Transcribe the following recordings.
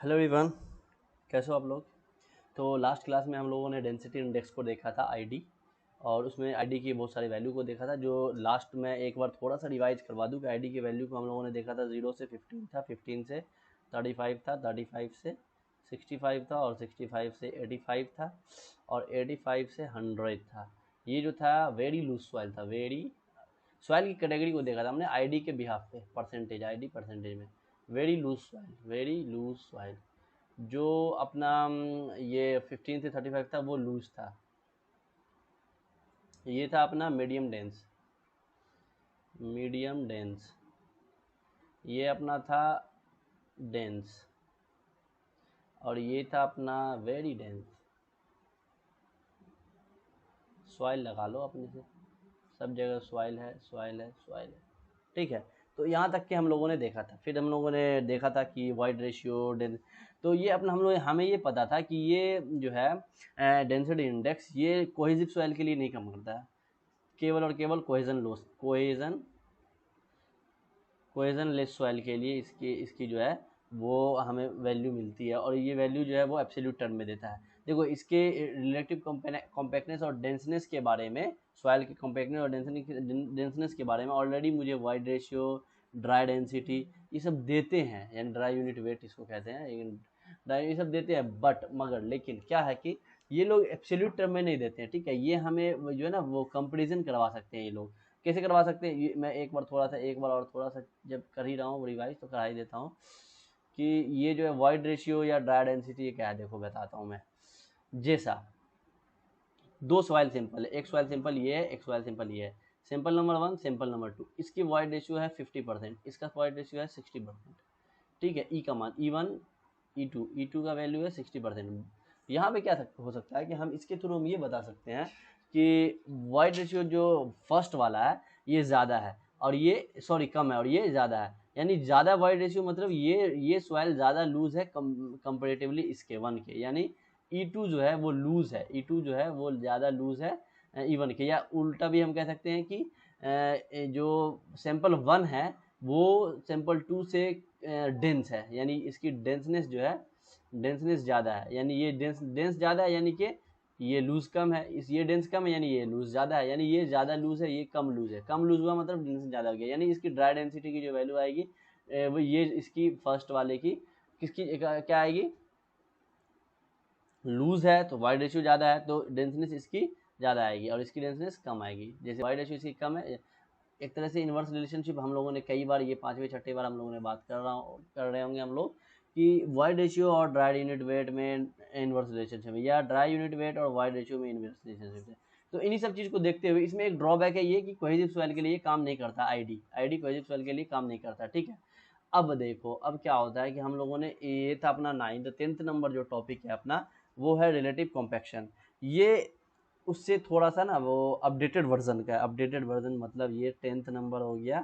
Hello everyone, कैसे हो आप लोग। तो लास्ट क्लास में हम लोगों ने डेंसिटी इंडेक्स को देखा था आईडी, और उसमें आईडी की बहुत सारी वैल्यू को देखा था। जो लास्ट में एक बार थोड़ा सा रिवाइज करवा दूं कि आईडी की वैल्यू को हम लोगों ने देखा था 0 से 15 था, 15 से 35 था, 35 से 65 था, और 65 से 85 था, और 85 से 100 था। ये जो था वेरी लूज सॉइल था। वेरी सॉइल की कैटेगरी को देखा था हमने आईडी के बिहाफ पे, परसेंटेज आईडी परसेंटेज में। Very loose soil, very loose soil. जो अपना ये 15 से 35 था वो लूज था। ये था अपना मीडियम डेंस, मीडियम डेंस। ये अपना था डेंस, और ये था अपना वेरी डेंस। सॉइल लगा लो अपने से, सब जगह सॉइल है, सॉइल है, सॉइल है। ठीक है। तो यहाँ तक के हम लोगों ने देखा था। फिर हम लोगों ने देखा था कि वाइड रेशियो डेंस। तो ये अपना हमें ये पता था कि ये जो है डेंसिटी इंडेक्स, ये कोहेसिव सॉइल के लिए नहीं काम करता है, केवल और केवल कोहेजन लेस सॉइल के लिए इसकी जो है वो हमें वैल्यू मिलती है। और ये वैल्यू जो है वो एब्सोल्यूट टर्म में देता है। देखो, इसके रिलेटिव कॉम्पैक्टनेस और डेंसनेस के बारे में, सॉइल की कॉम्पैक्टनेस और डेंसनेस के बारे में ऑलरेडी मुझे वाइड रेशियो, ड्राई डेंसिटी, ये सब देते हैं, यानी ड्राई यूनिट वेट इसको कहते हैं, ये सब देते हैं। बट मगर लेकिन क्या है कि ये लोग एब्सोल्यूट टर्म में नहीं देते हैं। ठीक है, ये हमें जो है ना वो कंपेरिजन करवा सकते हैं। ये लोग कैसे करवा सकते हैं, ये मैं एक बार और थोड़ा सा जब कर ही रहा हूँ रिवाइज तो करा ही देता हूँ कि ये जो है वाइड रेशियो या ड्राई डेंसिटी ये क्या है। देखो बताता हूँ मैं। जैसा दो सॉइल सिंपल है, एक सॉइल सिंपल ये है, एक सॉइल सिंपल ये है। सिंपल नंबर 1, सिंपल नंबर 2, इसकी वाइड रेशियो है 50%, इसका वाइड रेशियो है 60%। ठीक है, ई का मान E1 E2, E2 का वैल्यू है 60%। यहाँ पे क्या हो सकता है कि हम इसके थ्रू हम ये बता सकते हैं कि वाइड रेशियो जो फर्स्ट वाला है ये ज़्यादा है, और ये सॉरी कम है, और ये ज़्यादा है। यानी ज़्यादा वाइड रेशियो मतलब ये सॉइल ज़्यादा लूज है कंपेरेटिवली इसके वन के। यानी E2 जो है वो लूज है, E2 जो है वो ज़्यादा लूज है E1 के। या उल्टा भी हम कह सकते हैं कि जो सैंपल 1 है वो सैंपल 2 से डेंस है, यानी इसकी डेंसनेस जो है, डेंसनेस ज़्यादा है। यानी ये डेंस ज़्यादा है, यानी कि ये लूज कम है। ये डेंस कम है, यानी ये लूज ज़्यादा है। यानी ये ज़्यादा लूज है, ये कम लूज है। कम लूज हुआ मतलब डेंस ज़्यादा हो गया। यानी इसकी ड्राई डेंसिटी की जो वैल्यू आएगी वो ये इसकी फर्स्ट वाले की किसकी क्या आएगी, लूज है तो वाइड रेशियो ज़्यादा है तो डेंसनेस इसकी ज़्यादा आएगी, और इसकी डेंसनेस कम आएगी। जैसे वाइड रेशियो इसकी कम है, एक तरह से इन्वर्स रिलेशनशिप हम लोगों ने कई बार, ये 5वें 6ठे बार हम लोगों ने बात कर रहे होंगे हम लोग कि वाइड रेशियो और ड्राई यूनिट वेट में इन्वर्स रिलेशनशिप है, या ड्राई यूनिट वेट और वाइड रेशियो में इन्वर्स रिलेशनशिप है। तो इन्हीं सब चीज़ को देखते हुए इसमें एक ड्रॉबैक है ये कि कोहेसिव सॉइल के लिए काम नहीं करता। आईडी कोहेसिव सॉइल के लिए काम नहीं करता। ठीक है। अब देखो, अब क्या होता है कि हम लोगों ने, ये था अपना 10th नंबर जो टॉपिक है अपना, वो है रिलेटिव कॉम्पैक्शन। ये उससे थोड़ा सा ना वो अपडेटेड वर्जन का है। अपडेटेड वर्जन मतलब ये 10th नंबर हो गया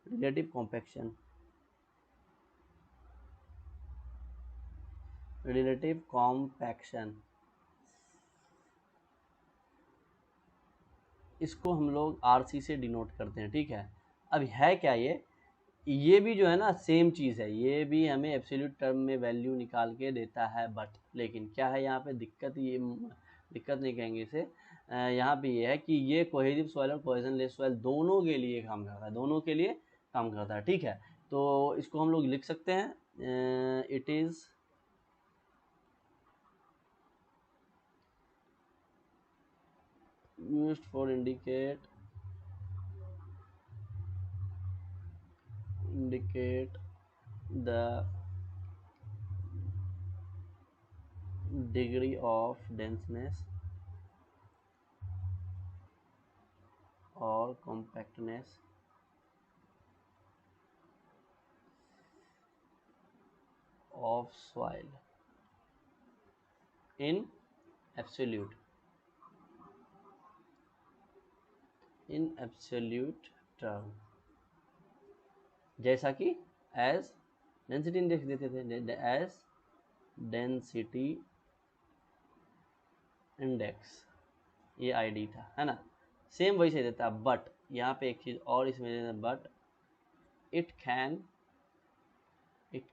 रिलेटिव कॉम्पैक्शन। रिलेटिव कॉम्पैक्शन इसको हम लोग RC से डिनोट करते हैं। ठीक है। अब है क्या ये भी जो है ना सेम चीज़ है, ये भी हमें एब्सोल्यूट टर्म में वैल्यू निकाल के देता है। बट लेकिन क्या है यहाँ पे दिक्कत, ये दिक्कत नहीं कहेंगे इसे, यहाँ पे ये है कि ये कोहेसिव सॉइल और कोहेजन लेस सॉइल दोनों के लिए काम करता है, दोनों के लिए काम करता है। ठीक है। तो इसको हम लोग लिख सकते हैं, it is used for indicate the degree of denseness or compactness of soil in absolute term, जैसा कि एज डेंसिटी इंडेक्स देते थे, एज डेंसिटी इंडेक्स, ये आईडी था, है ना। सेम वही से देता। बट यहाँ पे एक चीज़ और इसमें देता, but it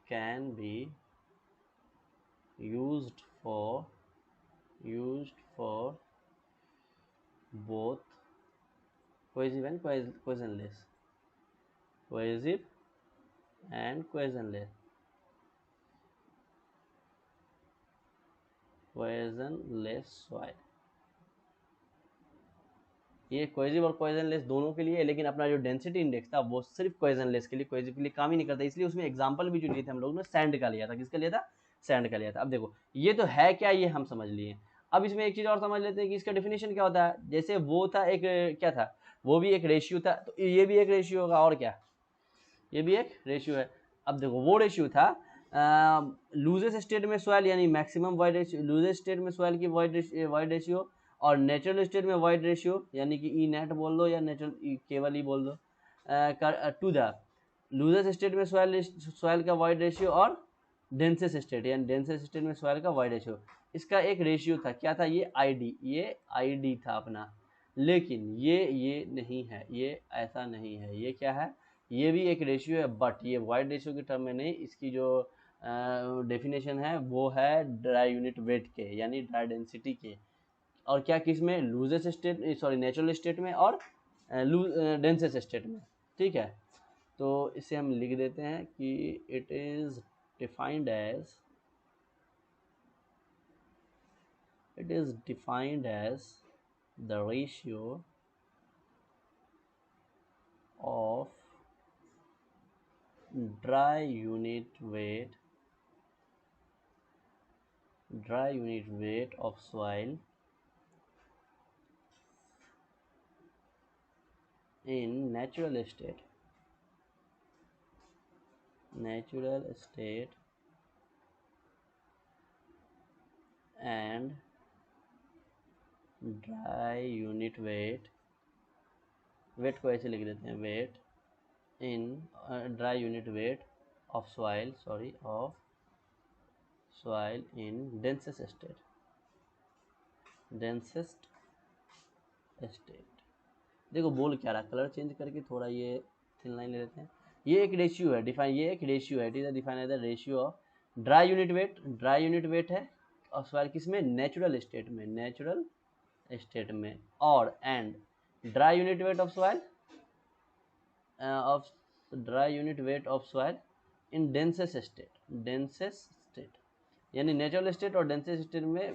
can B used for both cohesive and cohesionless, cohesive and cohesionless soil. ये कोहेसिव और कोहेजनलेस दोनों के लिए है, लेकिन अपना जो डेंसिटी इंडेक्स था वो सिर्फ कोहेजनलेस के लिए, कोहेसिव के लिए काम ही नहीं करता, इसलिए उसमें एग्जांपल भी जो लिए थे हम लोग ने सैंड का लिया था। किसका लिया था? सैंड का लिया था। अब देखो ये तो है क्या, ये हम समझ लिए। अब इसमें एक चीज और समझ लेते हैं कि इसका डेफिनेशन क्या होता है। जैसे वो था एक क्या था, वो भी एक रेशियो था, तो ये भी एक रेशियो होगा, और क्या, ये भी एक रेशियो है। अब देखो वो रेशियो था लूजेस्ट स्टेट में सॉइल यानी maximum void ratio, loosest state में सॉइल की वाइड रेशियो, और नेचुरल स्टेट में वाइड रेशियो यानी कि ई नेट बोल दो या नेचुरल केवल ई बोल दो, टू द लूजेस्ट स्टेट में सॉइल का वाइड रेशियो, और डेंसेस्ट स्टेट यानी डेंसेस्ट स्टेट में सॉइल का वाइड रेशियो। इसका एक रेशियो था, क्या था? ये आईडी था अपना। लेकिन ये नहीं है, ये ऐसा नहीं है, ये क्या है? ये भी एक रेशियो है, बट ये वाइड रेशियो के टर्म में नहीं। इसकी जो डेफिनेशन है वो है ड्राई यूनिट वेट के यानी ड्राई डेंसिटी के, और क्या किस में? Loosest state, sorry natural state में और डेंसेस्ट स्टेट में। ठीक है, तो इसे हम लिख देते हैं कि it is defined as the ratio of dry unit weight of soil in natural state and dry unit weight को ऐसे लिख देते हैं, weight in dry unit weight of soil in densest state। देखो बोल क्या रहा, कलर चेंज करके थोड़ा ये थिन लाइन ले लेते हैं। ये एक रेशियो है, डिफाइन, ये एक रेशियो है, it is define as the ratio of dry unit weight है और सॉइल किसमें? नेचुरल स्टेट में और and dry unit weight of soil in densest state यानी नेचुरल स्टेट और डेंसेस्ट स्टेट में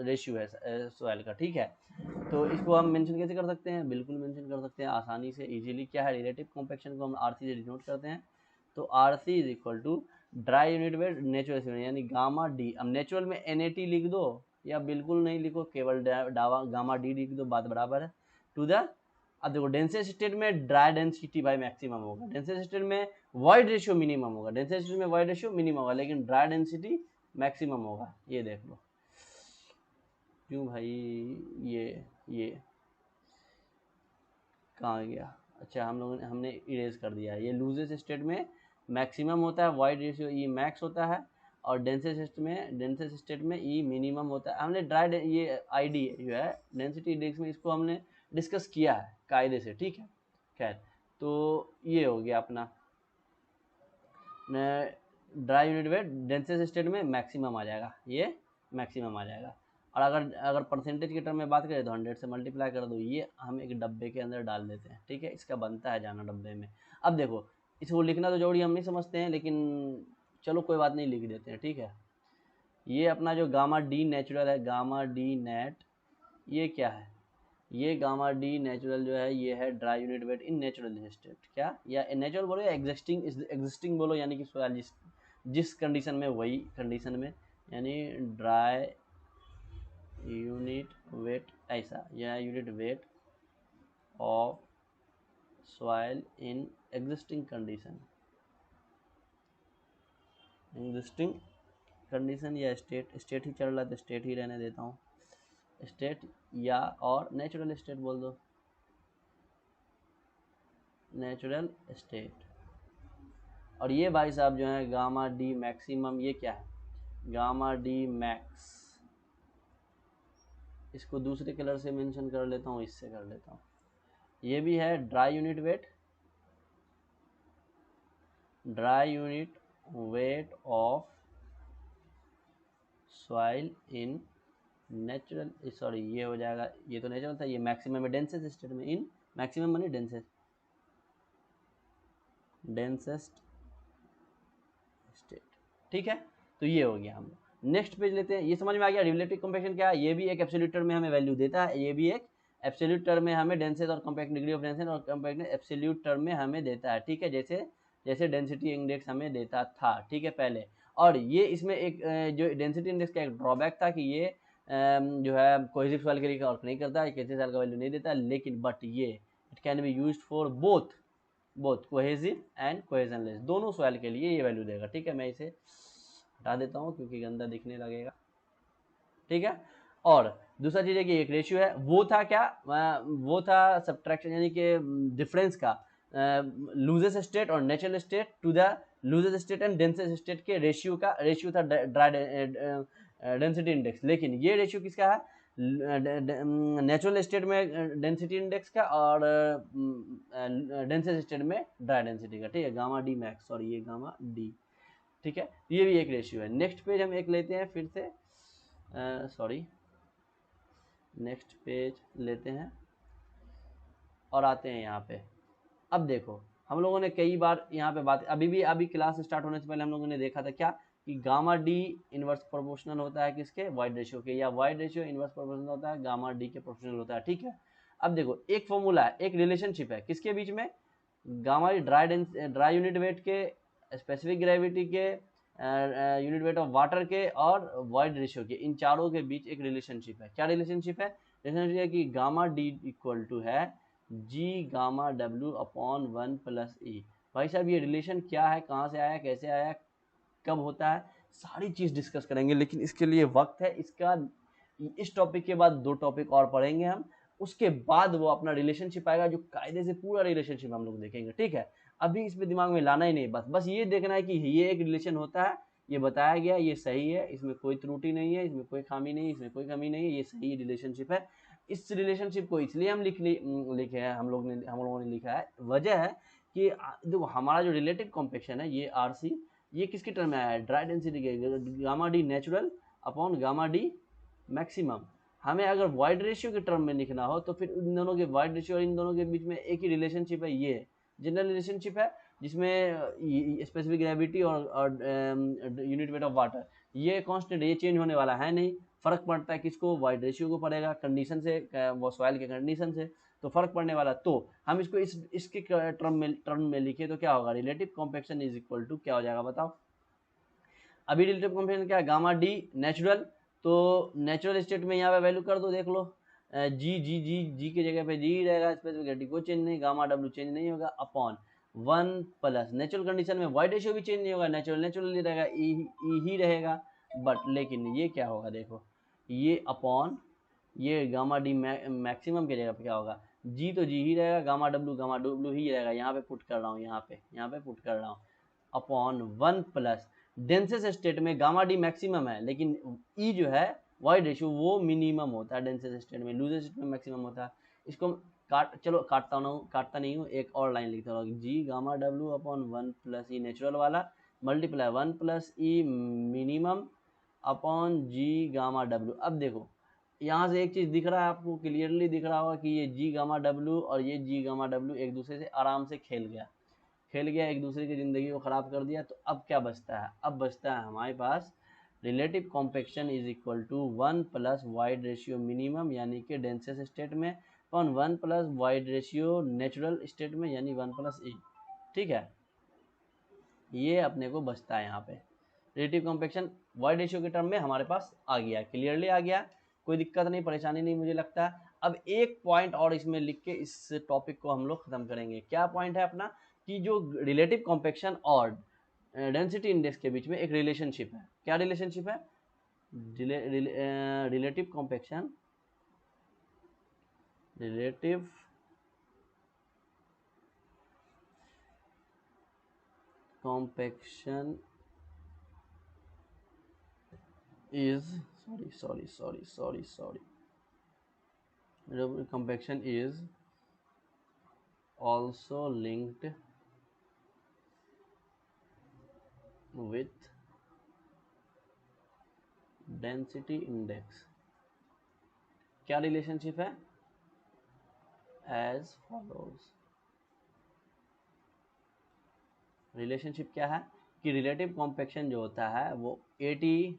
रेशियो है सॉइल का। ठीक है, तो इसको हम मेंशन कैसे कर सकते हैं? बिल्कुल मेंशन कर सकते हैं आसानी से, इजीली। क्या है? रिलेटिव कॉम्पैक्शन को हम आरसी से डिनोट करते हैं, तो RC is equal to dry unit weight natural state यानी गामा डी। अब नेचुरल में एनएटी लिख दो या बिल्कुल नहीं लिखो, केवल गामा डी लिख दो, बात बराबर है। टू द, अब देखो डेंसेस्ट स्टेट में ड्राई डेंसिटी बाई मैक्सिमम होगा, डेंसेस्ट स्टेट में वाइड रेशियो मिनिमम होगा, डेंसेस्ट स्टेट में वाइड रेशियो मिनिमम होगा, लेकिन ड्राई डेंसिटी मैक्सिमम होगा। ये देख लो क्यों भाई, ये कहाँ गया? अच्छा, हमने इरेज कर दिया है। ये लूजेस्ट स्टेट में मैक्सिमम होता है, वाइड रेशियो ई मैक्स होता है, और डेंसेस्ट स्टेट में ई मिनिमम होता है। हमने ड्राई ये आईडी जो है डेंसिटी इंडेक्स में, इसको हमने डिस्कस किया है कायदे से। ठीक है, खैर, तो ये हो गया अपना dry unit wait densest state में मैक्सिमम आ जाएगा, ये मैक्सिमम आ जाएगा। और अगर परसेंटेज के टर्म में बात करें तो 100 से मल्टीप्लाई कर दो, ये हम एक डब्बे के अंदर डाल देते हैं। ठीक है, इसका बनता है जाना डब्बे में। अब देखो इसको लिखना तो जरूरी हम नहीं समझते हैं, लेकिन चलो कोई बात नहीं, लिख देते हैं। ठीक है, ये अपना जो गामा डी नेचुरल है, गामा डी नेट, ये क्या है? ये गामा डी नेचुरल जो है ये है dry unit wait in natural state. क्या, या नेचुरल बोलो या एग्जिस्टिंग बोलो, यानी कि जिस कंडीशन में वही कंडीशन में, यानी ड्राई यूनिट वेट ऐसा, या unit weight of soil in existing condition या स्टेट ही चल रहा है तो स्टेट ही रहने देता हूँ, स्टेट या और नेचुरल स्टेट बोल दो, नेचुरल स्टेट। और ये भाई साहब जो है गामा डी मैक्सिमम, ये क्या है? Gamma D max. इसको दूसरे कलर से मेंशन कर लेता हूँ, इससे कर लेता हूँ। ये भी है dry unit weight of soil in natural, sorry ये हो जाएगा, ये तो नेचुरल था, ये मैक्सिमम है डेंसेस्ट स्टेट में, इन मैक्सिमम माने डेंसेस्ट स्टेट। ठीक है, तो ये हो गया। हम नेक्स्ट पेज लेते हैं। ये समझ में आ गया रिलेटिव कॉम्पैक्शन क्या है, ये भी एक एब्सोल्यूट टर्म में हमें वैल्यू देता है, ये भी एक एब्सोल्यूट टर्म में हमें डेंसेस और कॉम्पैक्ट डिग्री ऑफ डेंसेस और कॉम्पैक्टनेस एब्सोल्यूट टर्म में हमें देता है। ठीक है, जैसे जैसे डेंसिटी इंडेक्स हमें देता था, ठीक है पहले। और ये इसमें एक जो डेंसिटी इंडेक्स का एक ड्रॉबैक था कि ये जो है कोहेसिव सॉइल के लिए वर्क नहीं करता है, कैसे सॉइल का वैल्यू नहीं देता, लेकिन बट ये it can be used for both cohesive and cohesionless, दोनों सॉइल के लिए ये वैल्यू देगा। ठीक है, मैं इसे हटा देता हूँ क्योंकि गंदा दिखने लगेगा। ठीक है, और दूसरा चीज है कि एक रेशियो है, वो था क्या, वो था सब्ट्रैक्शन यानी कि डिफरेंस का लूजेस्ट स्टेट और natural state to the loosest state and densest state के रेशियो का, रेशियो था डेंसिटी इंडेक्स। लेकिन ये रेशियो किसका है, नेचुरल स्टेट में डेंसिटी इंडेक्स का और डेंसेस्ट स्टेट में ड्राई डेंसिटी का। ठीक है, गामा डी मैक्स, सॉरी ये गामा डी। ठीक है, ये भी एक रेशियो है। नेक्स्ट पेज हम एक लेते हैं फिर से, सॉरी नेक्स्ट पेज लेते हैं और आते हैं यहाँ पे। अब देखो हम लोगों ने कई बार यहाँ पे बात, अभी क्लास स्टार्ट होने से पहले हम लोगों ने देखा था क्या कि गामा डी इनवर्स प्रोपोर्शनल होता है किसके, वाइड रेशियो के, या वाइड रेशियो इनवर्स प्रोपोर्शनल होता है गामा डी के प्रोपोर्शनल होता है। ठीक है, अब देखो एक फॉर्मूला है, एक रिलेशनशिप है किसके बीच में, gamma D dry unit wait के, स्पेसिफिक ग्रेविटी के, यूनिट वेट ऑफ वाटर के और वाइड रेशियो के, इन चारों के बीच एक रिलेशनशिप है। क्या रिलेशनशिप है, रिलेशनशिप है कि गामा डी इक्वल टू है G gamma W upon 1 plus E. भाई साहब ये रिलेशन क्या है, कहाँ से आया, कैसे आया, कब होता है, सारी चीज़ डिस्कस करेंगे, लेकिन इसके लिए वक्त है, इसका इस टॉपिक के बाद 2 टॉपिक और पढ़ेंगे हम, उसके बाद वो अपना रिलेशनशिप आएगा जो कायदे से पूरा रिलेशनशिप हम लोग देखेंगे। ठीक है, अभी इसमें दिमाग में लाना ही नहीं, बस ये देखना है कि ये एक रिलेशन होता है, ये बताया गया, ये सही है, इसमें कोई त्रुटि नहीं है, इसमें कोई खामी नहीं है, इसमें कोई कमी नहीं है, ये सही रिलेशनशिप है। इस रिलेशनशिप को इसलिए हम लिखे हैं, हम लोगों ने लिखा है, वजह है कि देखो हमारा जो रिलेटिव कॉम्पेक्शन है ये आरसी, ये किसके टर्म में आया है, ड्राई डेंसिटी के, gamma D natural upon gamma D maximum. हमें अगर वाइड रेशियो के टर्म में लिखना हो तो फिर इन दोनों के वाइड रेशियो और इन दोनों के बीच में एक ही रिलेशनशिप है, ये जनरल रिलेशनशिप है जिसमें स्पेसिफिक ग्रेविटी और यूनिट वेट ऑफ वाटर ये कांस्टेंट, ये चेंज होने वाला है नहीं। फर्क पड़ता है किसको, वाइड रेशियो को पड़ेगा कंडीशन से, वो सॉइल के कंडीशन से तो फर्क पड़ने वाला। तो हम इसको इसके टर्म में लिखे तो क्या होगा, relative compaction is equal to क्या हो जाएगा बताओ। अभी रिलेटिव कॉम्पेक्शन क्या है, गामा डी नेचुरल, तो नेचुरल स्टेट में यहाँ पे वैल्यू कर दो, देख लो जी जी जी जी की जगह पे जी रहेगा, स्पेसिफिक ग्रेविटी कोई चेंज नहीं, गामा डब्ल्यू चेंज नहीं होगा, अपॉन 1 प्लस नेचुरल कंडीशन में वाइड रेशियो भी चेंज नहीं होगा, नेचुरल ही रहेगा, ई ही रहेगा, बट लेकिन ये क्या होगा देखो, ये अपॉन ये गामा डी मैक्सिमम की जगह पे क्या होगा, जी तो जी ही रहेगा, गामा डब्ल्यू ही रहेगा, यहाँ पे पुट कर रहा हूँ, यहाँ पे पुट कर रहा हूँ, अपॉन 1 प्लस डेंसेस्ट स्टेट में गामा डी मैक्सिमम है, लेकिन ई जो है वाइड रेशियो वो मिनिमम होता है डेंसेस्ट स्टेट में, लूजेस्ट स्टेट में मैक्सिमम होता है। इसको काटता नहीं हूँ, एक और लाइन लिखता हूँ, G gamma W upon 1 plus E natural वाला multiply 1 plus E minimum upon G gamma W. अब देखो यहाँ से एक चीज़ दिख रहा है आपको, क्लियरली दिख रहा होगा कि ये जी गामा डब्ल्यू और ये जी गामा डब्ल्यू एक दूसरे से आराम से खेल गया एक दूसरे की ज़िंदगी को ख़राब कर दिया। तो अब क्या बचता है, अब बचता है हमारे पास relative compaction is equal to 1 plus void ratio minimum यानी कि डेंसेस्ट स्टेट में upon 1 plus void ratio natural state में यानी 1 प्लस ई। ठीक है, ये अपने को बचता है यहाँ पे रिलेटिव कॉम्पेक्शन वाइड रेशियो के टर्म में हमारे पास आ गया, क्लियरली आ गया, कोई दिक्कत नहीं, परेशानी नहीं मुझे लगता। अब एक पॉइंट और इसमें लिख के इस टॉपिक को हम लोग खत्म करेंगे। क्या पॉइंट है अपना, कि जो रिलेटिव कॉम्पेक्शन और डेंसिटी इंडेक्स के बीच में एक रिलेशनशिप है। क्या रिलेशनशिप है, relative compaction is sorry relative compaction is also linked with density index, क्या रिलेशनशिप है? As follows. रिलेशनशिप क्या है कि रिलेटिव कॉम्पेक्शन जो होता है वो 80,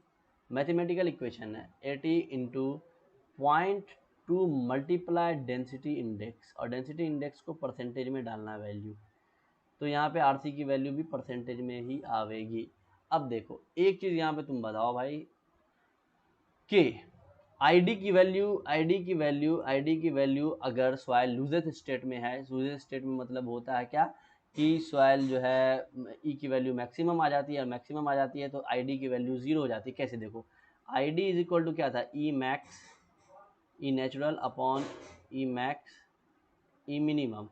मैथमेटिकल इक्वेशन है 80 इंटू 0.2 मल्टीप्लाई डेंसिटी इंडेक्स, और डेंसिटी इंडेक्स को परसेंटेज में डालना है वैल्यू, तो यहाँ पे आरसी की वैल्यू भी परसेंटेज में ही आवेगी। अब देखो एक चीज़ यहाँ पे तुम बताओ भाई कि आईडी की वैल्यू अगर सॉइल लूजेस्ट स्टेट में है, लूजेस्ट स्टेट में मतलब होता है क्या कि सॉइल जो है ई की वैल्यू मैक्सिमम आ जाती है, और मैक्सिमम आ जाती है तो आईडी की वैल्यू जीरो हो जाती है। कैसे देखो, आईडी इज इक्वल टू क्या था, ई मैक्स ई नेचुरल अपॉन ई मैक्स ई मिनिमम।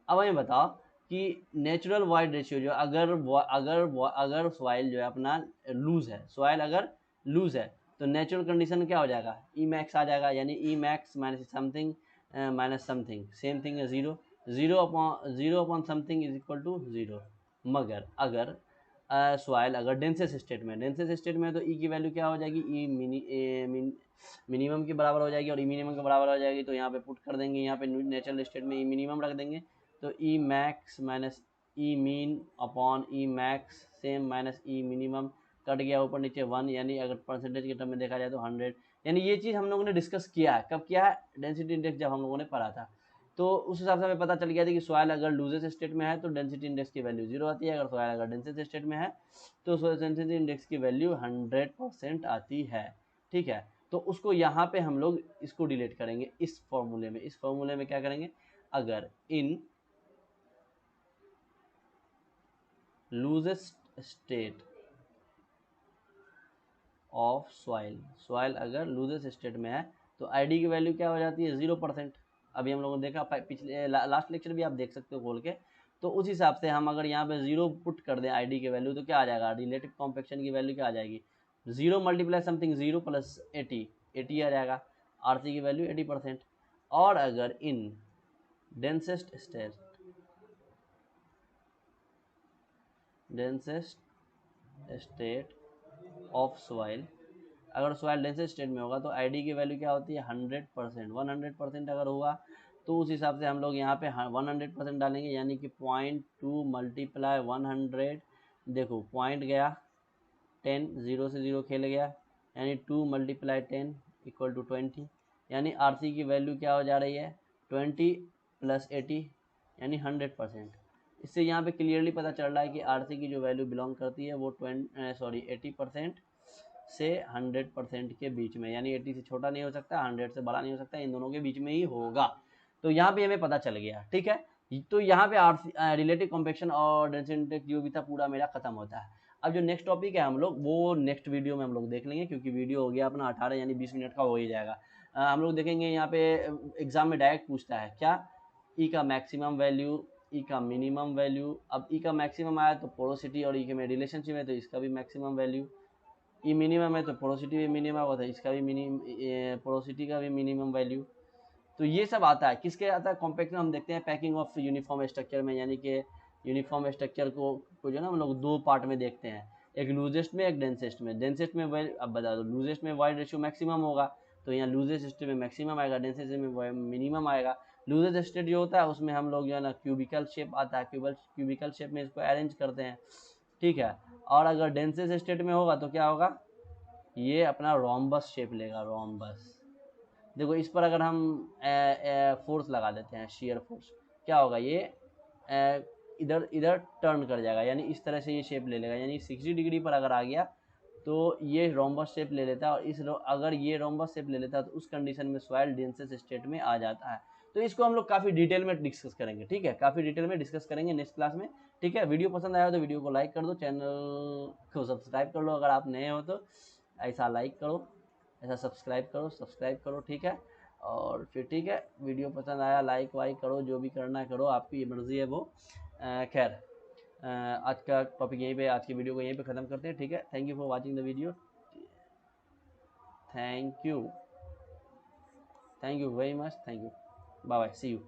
अब हमें बताओ कि नेचुरल वाइड रेशियो जो अगर सॉइल जो है अपना लूज है, सॉइल अगर लूज है तो नेचुरल कंडीशन क्या हो जाएगा, ई मैक्स आ जाएगा, यानी E max minus something same thing है zero, zero upon something is equal to zero. मगर अगर सॉइल अगर डेंसेस्ट स्टेट में है तो ई की वैल्यू क्या हो जाएगी, ई मिनिमम के बराबर हो जाएगी, और ई मिनिमम के बराबर हो जाएगी तो यहाँ पे पुट कर देंगे, यहाँ पे नेचुरल स्टेट में ई मिनिमम रख देंगे, तो ई मैक्स माइनस ई mean upon E max same minus ई मिनिमम, कट गया ऊपर नीचे 1, यानी अगर परसेंटेज के टर्म में देखा जाए तो 100। यानी ये चीज़ हम लोगों ने डिस्कस किया है, कब किया है, डेंसिटी इंडेक्स जब हम लोगों ने पढ़ा था, तो उस हिसाब से हमें पता चल गया था कि सॉइल अगर लूजेस्ट स्टेट में है तो डेंसिटी इंडेक्स की वैल्यू जीरो आती है, अगर सॉइल अगर डेंसेस्ट स्टेट में है तो डेंसिटी इंडेक्स की वैल्यू 100% आती है। ठीक है, तो उसको यहाँ पे हम लोग इसको डिलीट करेंगे इस फॉर्मूले में क्या करेंगे, अगर इन लूजेस्ट स्टेट ऑफ सॉइल अगर लूजेस्ट स्टेट में है तो आईडी की वैल्यू क्या हो जाती है 0%। अभी हम लोगों ने देखा पिछले लास्ट लेक्चर भी आप देख सकते हो खोल के, तो उस हिसाब से हम अगर यहाँ पे 0 पुट कर दें आईडी की वैल्यू तो क्या आ जाएगा, रिलेटिव कॉम्पेक्शन की वैल्यू क्या आ जाएगी, 0 मल्टीप्लाई समथिंग 0 प्लस 80 आ जाएगा, आरसी की वैल्यू 80%। और अगर इन डेंसेस्ट स्टेट ऑफ सॉइल, अगर सॉइल डेंसेस्ट स्टेट में होगा तो आईडी की वैल्यू क्या होती है 100%, 100% अगर हुआ तो उस हिसाब से हम लोग यहाँ पे 100% डालेंगे, यानी कि 0.2 मल्टीप्लाई 100, देखो पॉइंट गया 10, 0 से 0 खेल गया, यानी 2 मल्टीप्लाई 10 इक्वल टू 20, यानी आरसी की वैल्यू क्या हो जा रही है 20 प्लस 80 यानी 100%। इससे यहाँ पे क्लियरली पता चल रहा है कि आरसी की जो वैल्यू बिलोंग करती है वो 80% से 100% के बीच में, यानी 80 से छोटा नहीं हो सकता, 100 से बड़ा नहीं हो सकता, इन दोनों के बीच में ही होगा। तो यहाँ पे हमें पता चल गया। ठीक है, तो यहाँ पे रिलेटिव कॉम्पेक्शन और डेंसिटी इंडेक्स जो भी था पूरा मेरा खत्म होता है। अब जो नेक्स्ट टॉपिक है हम लोग वो नेक्स्ट वीडियो में हम लोग देख लेंगे, क्योंकि वीडियो हो गया अपना 18 यानी 20 मिनट का हो ही जाएगा। हम लोग देखेंगे यहाँ पे एग्जाम में डायरेक्ट पूछता है क्या, ई का मैक्सिमम वैल्यू, ई का मिनिमम वैल्यू। अब ई का मैक्सिमम आया तो पोरोसिटी और ई के में रिलेशनशिप है तो इसका भी मैक्सिमम वैल्यू, ई मिनिमम है तो पोरोसिटी भी मिनिमम होता है, इसका भी पोरोसिटी का भी मिनिमम वैल्यू। तो ये सब आता है, किसके आता है, कॉम्पैक्ट में हम देखते हैं पैकिंग ऑफ यूनिफॉर्म स्ट्रक्चर में, यानी कि यूनिफॉर्म स्ट्रक्चर को जो ना हम लोग दो पार्ट में देखते हैं, एक लूजेस्ट में एक डेंसेस्ट में। डेंसेस्ट में अब बता दो, लूजेस्ट में वाइड रेशियो मैक्सिमम होगा तो यहाँ लूजेस्ट स्टेट में मैक्सिमम आएगा, डेंसेस्ट में मिनिमम आएगा। लूजेस्ट स्टेट जो होता है उसमें हम लोग जो है ना क्यूबिकल शेप आता है, क्यूबिकल शेप में इसको अरेंज करते हैं। ठीक है, और अगर डेंसेस्ट स्टेट में होगा तो क्या होगा, ये अपना रोम्बस शेप लेगा, रोम्बस। देखो इस पर अगर हम फोर्स लगा देते हैं, शेयर फोर्स, क्या होगा, ये इधर इधर टर्न कर जाएगा, यानी इस तरह से ये शेप ले लेगा, यानी 60 डिग्री पर अगर आ गया तो ये रोम्बस शेप ले लेता है, और अगर ये रोम्बस शेप ले लेता है तो उस कंडीशन में सॉइल डेंसेस्ट स्टेट में आ जाता है। तो इसको हम लोग काफ़ी डिटेल में डिस्कस करेंगे। ठीक है, काफ़ी डिटेल में डिस्कस करेंगे नेक्स्ट क्लास में। ठीक है, वीडियो पसंद आया हो तो वीडियो को लाइक कर दो, चैनल को सब्सक्राइब कर लो अगर आप नए हो तो, ऐसा लाइक करो, ऐसा सब्सक्राइब करो। ठीक है, और फिर ठीक है, वीडियो पसंद आया लाइक वाइक करो, जो भी करना करो, आपकी मर्जी है वो। खैर आज का टॉपिक यहीं पे, आज की वीडियो को यहीं पे ख़त्म करते हैं। ठीक है, thank you for watching the video, thank you very much, thank you, bye bye, see you.